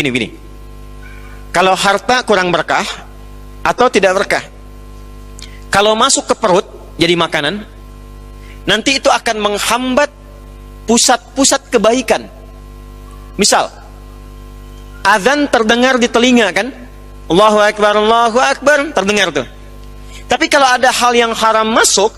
Gini. Kalau harta kurang berkah atau tidak berkah, kalau masuk ke perut jadi makanan, nanti itu akan menghambat pusat-pusat kebaikan. Misal, azan terdengar di telinga kan? Allahu Akbar, terdengar tuh. Tapi kalau ada hal yang haram masuk,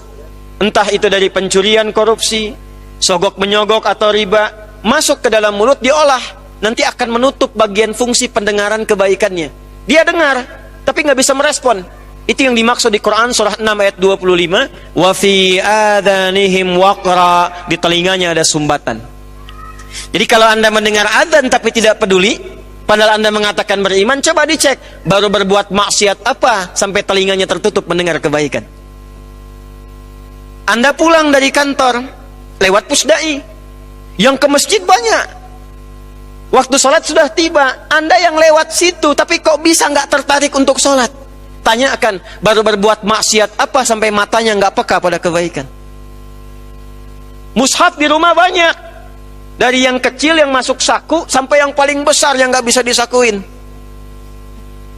entah itu dari pencurian, korupsi, sogok menyogok atau riba, masuk ke dalam mulut diolah, nanti akan menutup bagian fungsi pendengaran kebaikannya. Dia dengar, tapi nggak bisa merespon. Itu yang dimaksud di Quran surah 6 ayat 25, wa fi adhanihim waqra, di telinganya ada sumbatan. Jadi kalau Anda mendengar adzan tapi tidak peduli, padahal Anda mengatakan beriman, coba dicek baru berbuat maksiat apa sampai telinganya tertutup mendengar kebaikan. Anda pulang dari kantor lewat pusdai, yang ke masjid banyak, waktu sholat sudah tiba, Anda yang lewat situ tapi kok bisa nggak tertarik untuk sholat? Tanyakan, baru berbuat maksiat apa sampai matanya nggak peka pada kebaikan. Mushaf di rumah banyak, dari yang kecil yang masuk saku sampai yang paling besar yang nggak bisa disakuin.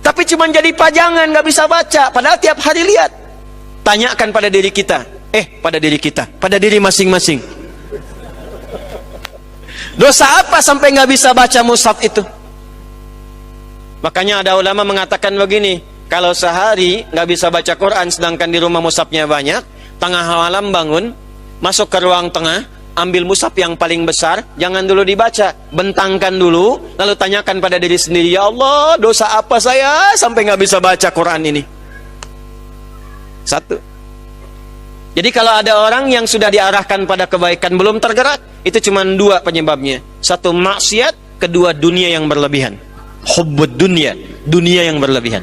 Tapi cuma jadi pajangan, nggak bisa baca. Padahal tiap hari lihat. Tanyakan pada diri kita, pada diri masing-masing. Dosa apa sampai nggak bisa baca mushaf itu? Makanya ada ulama mengatakan begini, kalau sehari nggak bisa baca Quran sedangkan di rumah mushafnya banyak, tengah malam bangun, masuk ke ruang tengah, ambil mushaf yang paling besar, jangan dulu dibaca, bentangkan dulu, lalu tanyakan pada diri sendiri, ya Allah, dosa apa saya sampai nggak bisa baca Quran ini? Satu. Jadi kalau ada orang yang sudah diarahkan pada kebaikan belum tergerak, itu cuma dua penyebabnya. Satu maksiat, kedua dunia yang berlebihan. Hubbud dunia, dunia yang berlebihan.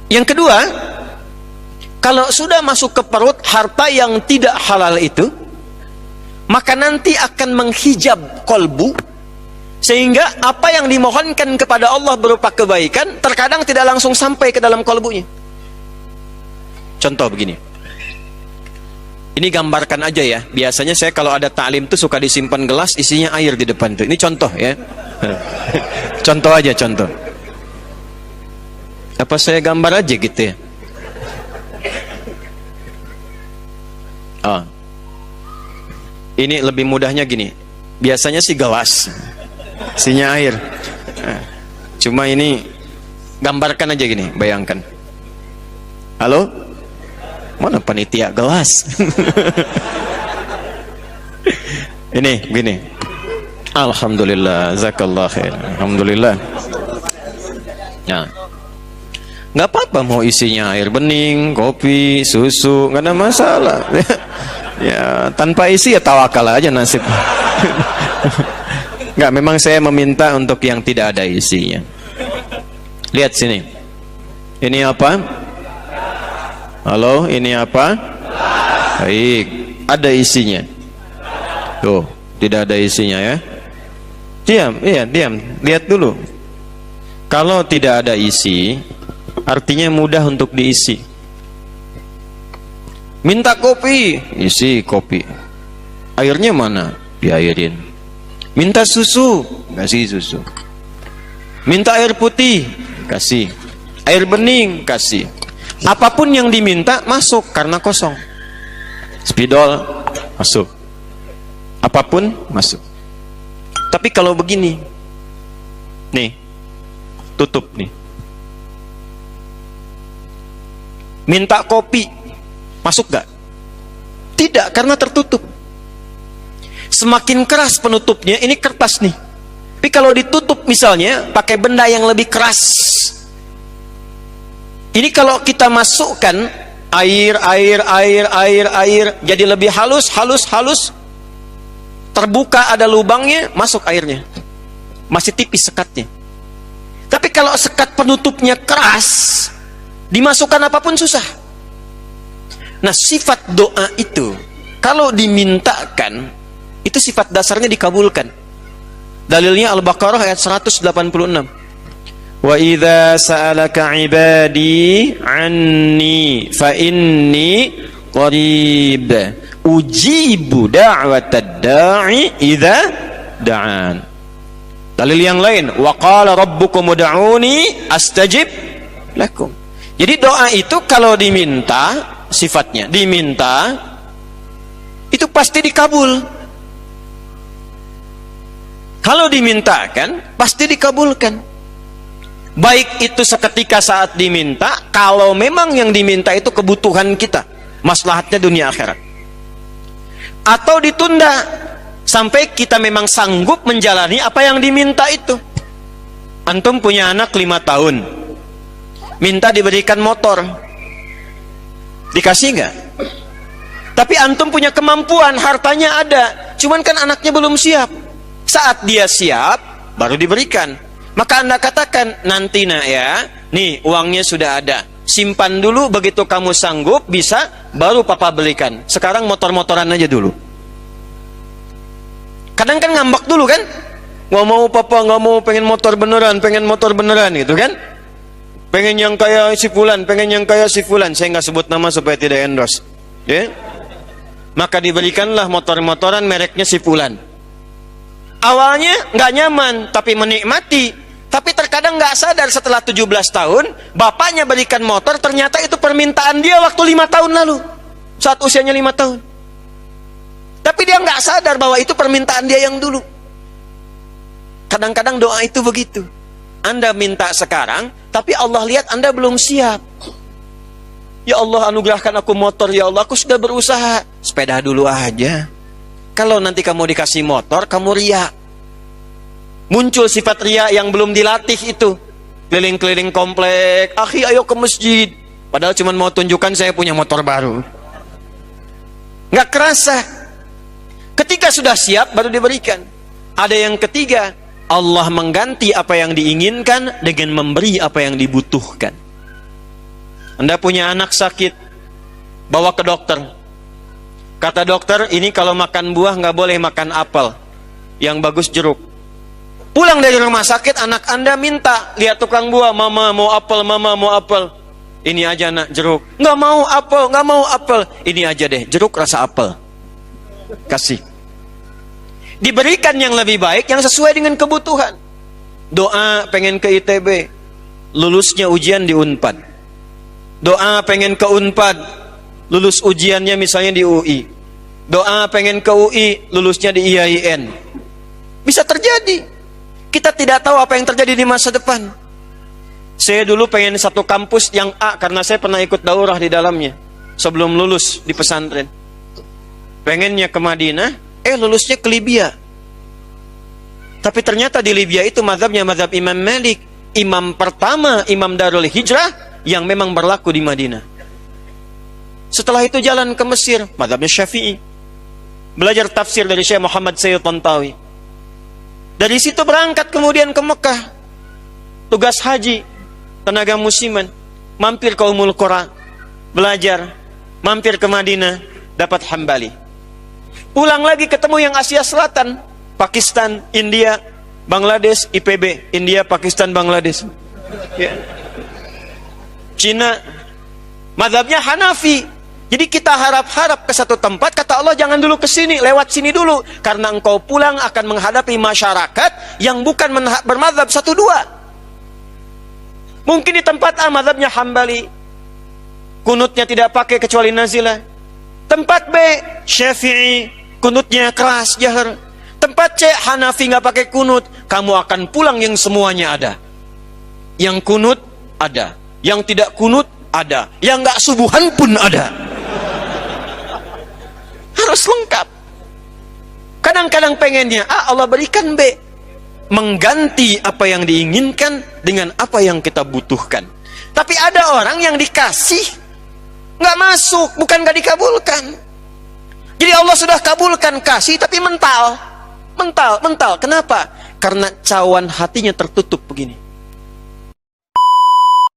Yang kedua, kalau sudah masuk ke perut harta yang tidak halal itu, maka nanti akan menghijab kolbu, sehingga apa yang dimohonkan kepada Allah berupa kebaikan terkadang tidak langsung sampai ke dalam kolbunya. Contoh begini, ini gambarkan aja ya. Biasanya saya kalau ada ta'lim tuh suka disimpan gelas isinya air di depan tuh. Ini contoh ya. Contoh aja, contoh. Apa saya gambar aja gitu ya? Oh. Ini lebih mudahnya gini. Biasanya sih gelas, isinya air. Cuma ini gambarkan aja gini, bayangkan. Halo? Mana panitia gelas? Ini gini. Alhamdulillah, zakallah khair. Alhamdulillah. Nah, nggak apa-apa mau isinya air bening, kopi, susu, nggak ada masalah. Ya tanpa isi ya tawakal aja nasib. Nggak, memang saya meminta untuk yang tidak ada isinya. Lihat sini. Ini apa? Halo, ini apa? Baik, ada isinya. Tuh, tidak ada isinya ya. Diam, iya diam. Lihat dulu. Kalau tidak ada isi, artinya mudah untuk diisi. Minta kopi, isi kopi. Airnya mana? Diairin. Minta susu, kasih susu. Minta air putih, kasih. Air bening, kasih. Apapun yang diminta masuk karena kosong. Spidol masuk. Apapun masuk. Tapi kalau begini, nih, tutup nih. Minta kopi, masuk gak? Tidak, karena tertutup. Semakin keras penutupnya, ini kertas nih. Tapi kalau ditutup misalnya pakai benda yang lebih keras, ini kalau kita masukkan air, jadi lebih halus, terbuka ada lubangnya, masuk airnya. Masih tipis sekatnya. Tapi kalau sekat penutupnya keras, dimasukkan apapun susah. Nah, sifat doa itu kalau dimintakan, itu sifat dasarnya dikabulkan. Dalilnya Al-Baqarah ayat 186. Wa idza sa'alaka 'ibadi 'anni fa inni qarib ujibu da'watad da'i idza da'an. Dalil yang lain, wa qala rabbukum ud'uni astajib lakum. Jadi doa itu kalau diminta, sifatnya diminta itu pasti dikabul. Kalau dimintakan pasti dikabulkan. Baik itu seketika saat diminta, kalau memang yang diminta itu kebutuhan kita, maslahatnya dunia akhirat, atau ditunda sampai kita memang sanggup menjalani apa yang diminta itu. Antum punya anak 5 tahun, minta diberikan motor, dikasih nggak? Tapi antum punya kemampuan, hartanya ada, cuman kan anaknya belum siap. Saat dia siap, baru diberikan. Maka Anda katakan, nanti nak ya, nih uangnya sudah ada, simpan dulu, begitu kamu sanggup bisa, baru papa belikan. Sekarang motor-motoran aja dulu. Kadang kan ngambek dulu kan, nggak mau papa, nggak mau, pengen motor beneran gitu kan. Pengen yang kayak si fulan, saya nggak sebut nama supaya tidak endorse ya. Maka diberikanlah motor-motoran mereknya si fulan. Awalnya nggak nyaman, tapi menikmati. Tapi terkadang nggak sadar setelah 17 tahun, bapaknya berikan motor, ternyata itu permintaan dia waktu 5 tahun lalu, saat usianya 5 tahun. Tapi dia nggak sadar bahwa itu permintaan dia yang dulu. Kadang-kadang doa itu begitu. Anda minta sekarang, tapi Allah lihat Anda belum siap. Ya Allah, anugerahkan aku motor, ya Allah, aku sudah berusaha. Sepeda dulu aja. Kalau nanti kamu dikasih motor, kamu riak. Muncul sifat riya yang belum dilatih itu. Keliling-keliling komplek, akhi ayo ke masjid. Padahal cuma mau tunjukkan saya punya motor baru. Nggak kerasa. Ketika sudah siap, baru diberikan. Ada yang ketiga, Allah mengganti apa yang diinginkan dengan memberi apa yang dibutuhkan. Anda punya anak sakit, bawa ke dokter. Kata dokter, ini kalau makan buah nggak boleh makan apel. Yang bagus jeruk. Pulang dari rumah sakit, anak Anda minta, lihat tukang buah, mama mau apel, mama mau apel. Ini aja nak, jeruk. Nggak mau apel, nggak mau apel. Ini aja deh, jeruk rasa apel. Kasih. Diberikan yang lebih baik, yang sesuai dengan kebutuhan. Doa pengen ke ITB, lulusnya ujian di Unpad. Doa pengen ke Unpad, lulus ujiannya misalnya di UI. Doa pengen ke UI, lulusnya di IAIN. Bisa terjadi. Kita tidak tahu apa yang terjadi di masa depan. Saya dulu pengen satu kampus yang A, karena saya pernah ikut daurah di dalamnya sebelum lulus di pesantren. Pengennya ke Madinah, lulusnya ke Libya. Tapi ternyata di Libya itu mazhabnya mazhab Imam Malik, imam pertama, imam Darul Hijrah yang memang berlaku di Madinah. Setelah itu jalan ke Mesir, mazhabnya Syafi'i. Belajar tafsir dari Syekh Muhammad Sayyid Tantawi. Dari situ berangkat kemudian ke Mekah. Tugas haji, tenaga musiman, mampir ke Ummul Qura, belajar, mampir ke Madinah, dapat Hambali. Pulang lagi ketemu yang Asia Selatan, Pakistan, India, Bangladesh, IPB, India, Pakistan, Bangladesh. Ya. Cina, mazhabnya Hanafi. Jadi kita harap-harap ke satu tempat, kata Allah jangan dulu ke sini, lewat sini dulu, karena engkau pulang akan menghadapi masyarakat yang bukan bermazhab 1-2. Mungkin di tempat A mazhabnya Hambali, kunutnya tidak pakai kecuali nazilah. Tempat B Syafi'i, kunutnya keras jahar. Tempat C Hanafi nggak pakai kunut. Kamu akan pulang yang semuanya ada. Yang kunut ada, yang tidak kunut ada, yang nggak subuhan pun ada. Harus lengkap. Kadang-kadang pengennya A, Allah berikan B. Mengganti apa yang diinginkan dengan apa yang kita butuhkan. Tapi ada orang yang dikasih nggak masuk, bukan nggak dikabulkan. Jadi Allah sudah kabulkan kasih, tapi mental. Kenapa? Karena cawan hatinya tertutup begini.